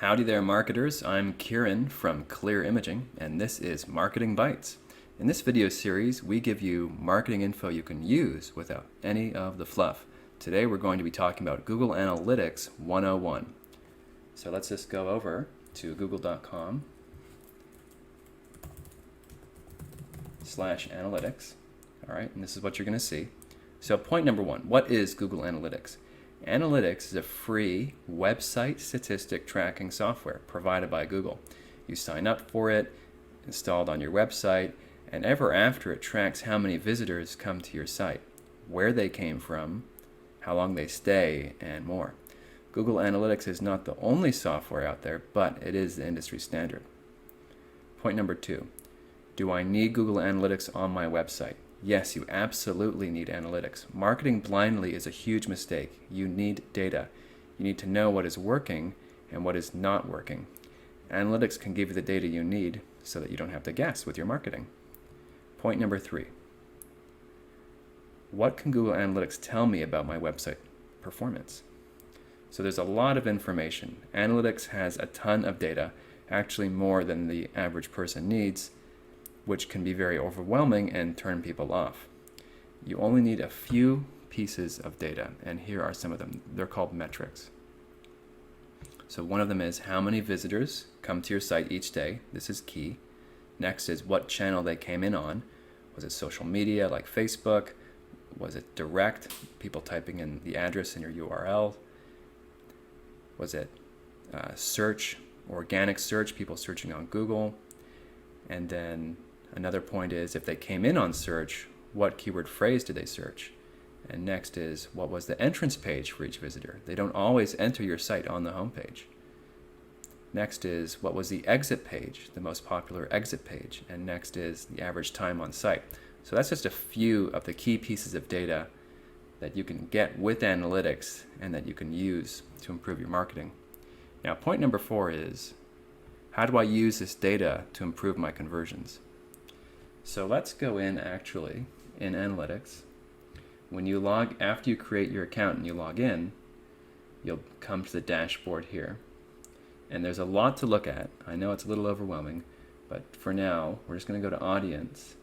Howdy there, marketers. I'm Cirian from Clear Imaging, and this is Marketing Bites. In this video series, we give you marketing info you can use without any of the fluff. Today, we're going to be talking about Google Analytics 101. So let's just go over to google.com/analytics. All right, and this is what you're going to see. So point number one, what is Google Analytics? Analytics is a free website statistic tracking software provided by Google. You sign up for it, installed on your website, and ever after it tracks how many visitors come to your site, where they came from, how long they stay, and more. Google Analytics is not the only software out there, but it is the industry standard. Point number two, do I need Google Analytics on my website? Yes, you absolutely need analytics. Marketing blindly is a huge mistake. You need data. You need to know what is working and what is not working. Analytics can give you the data you need so that you don't have to guess with your marketing. Point number three. What can Google Analytics tell me about my website performance? So there's a lot of information. Analytics has a ton of data, actually more than the average person needs, which can be very overwhelming and turn people off. You only need a few pieces of data, and here are some of them. They're called metrics. So one of them is how many visitors come to your site each day. This is key. Next is what channel they came in on. Was it social media like Facebook? Was it direct, people typing in the address in your URL? Was it search, organic search, people searching on Google? And then another point is if they came in on search, what keyword phrase did they search? And next is what was the entrance page for each visitor? They don't always enter your site on the home page. Next is what was the exit page, the most popular exit page? And next is the average time on site. So that's just a few of the key pieces of data that you can get with analytics and that you can use to improve your marketing. Now, point number four is, how do I use this data to improve my conversions? So let's go in actually in analytics. When you after you create your account and you log in, you'll come to the dashboard here. And there's a lot to look at. I know it's a little overwhelming, but for now, we're just going to go to Audience,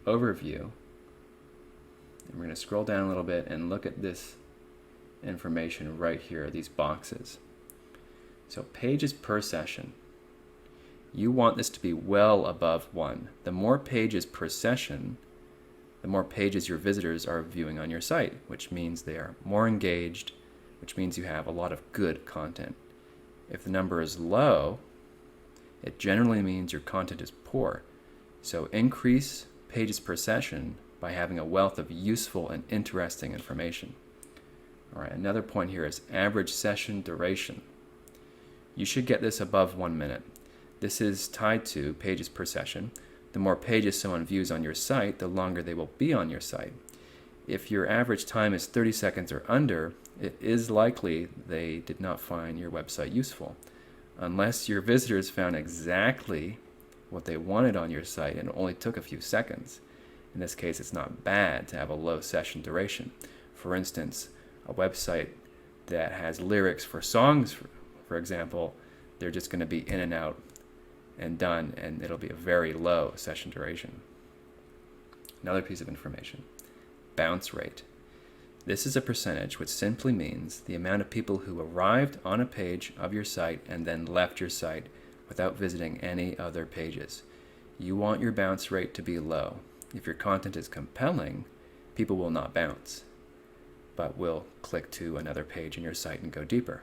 Overview, and we're going to scroll down a little bit and look at this information right here, these boxes. So pages per session. You want this to be well above 1. The more pages per session, the more pages your visitors are viewing on your site, which means they are more engaged, which means you have a lot of good content. If the number is low, it generally means your content is poor. So increase pages per session by having a wealth of useful and interesting information. All right, another point here is average session duration. You should get this above 1 minute. This is tied to pages per session. The more pages someone views on your site, the longer they will be on your site. If your average time is 30 seconds or under, it is likely they did not find your website useful. Unless your visitors found exactly what they wanted on your site and it only took a few seconds. In this case, it's not bad to have a low session duration. For instance, a website that has lyrics for songs, for example, they're just going to be in and out and done, and it'll be a very low session duration. Another piece of information, bounce rate. This is a percentage which simply means the amount of people who arrived on a page of your site and then left your site without visiting any other pages. You want your bounce rate to be low. If your content is compelling, people will not bounce, but will click to another page in your site and go deeper.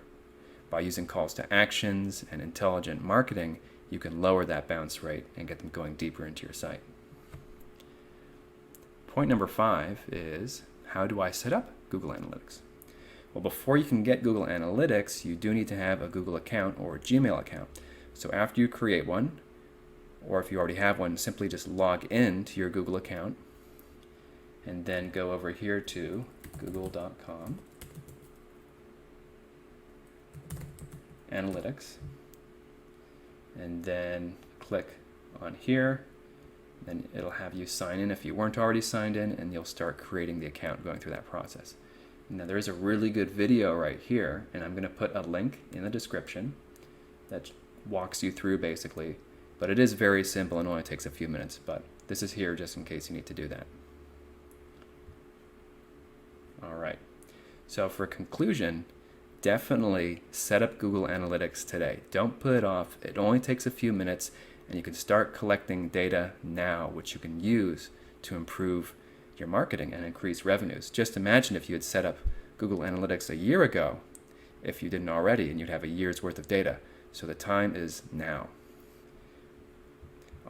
By using calls to actions and intelligent marketing, you can lower that bounce rate and get them going deeper into your site. Point number 5 is, how do I set up Google Analytics? Well, before you can get Google Analytics, you do need to have a Google account or a Gmail account. So after you create one, or if you already have one, simply just log in to your Google account and then go over here to google.com Analytics, and then click on here. Then it'll have you sign in if you weren't already signed in, and you'll start creating the account, going through that process. Now there is a really good video right here, and I'm going to put a link in the description that walks you through basically. But it is very simple and only takes a few minutes. But this is here just in case you need to do that. All right. So for conclusion, definitely set up Google Analytics today. Don't put it off. It only takes a few minutes, and you can start collecting data now, which you can use to improve your marketing and increase revenues. Just imagine if you had set up Google Analytics a year ago, if you didn't already, and you'd have a year's worth of data. So the time is now.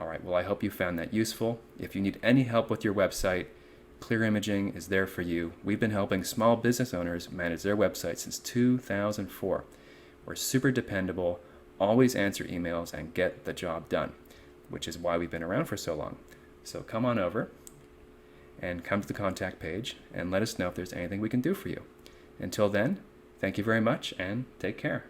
All right, well, I hope you found that useful. If you need any help with your website, Clear Imaging is there for you. We've been helping small business owners manage their website since 2004. We're super dependable, always answer emails, and get the job done, which is why we've been around for so long. So come on over and come to the contact page and let us know if there's anything we can do for you. Until then, thank you very much and take care.